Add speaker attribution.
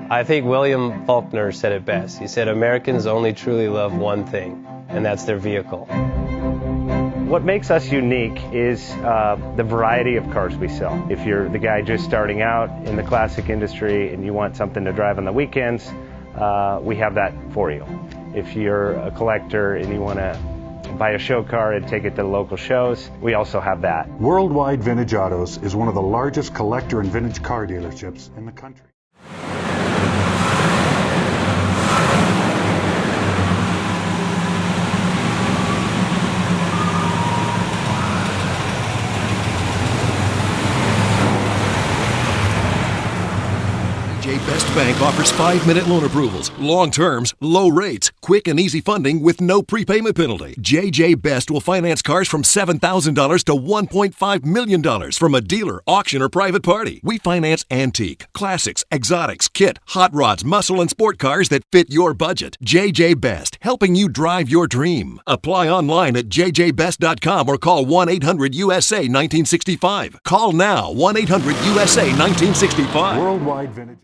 Speaker 1: I think William Faulkner said it best. He said, Americans only truly love one thing, and that's their vehicle.
Speaker 2: What makes us unique is the variety of cars we sell. If you're the guy just starting out in the classic industry and you want something to drive on the weekends, we have that for you. If you're a collector and you want to buy a show car and take it to the local shows, we also have that.
Speaker 3: Worldwide Vintage Autos is one of the largest collector and vintage car dealerships in the country.
Speaker 4: JJ Best Bank offers 5-minute loan approvals, long terms, low rates, quick and easy funding with no prepayment penalty. JJ Best will finance cars from $7,000 to $1.5 million from a dealer, auction, or private party. We finance antique, classics, exotics, kit, hot rods, muscle, and sport cars that fit your budget. JJ Best, helping you drive your dream. Apply online at jjbest.com or call 1-800-USA-1965. Call now, 1-800-USA-1965.
Speaker 3: Worldwide Vintage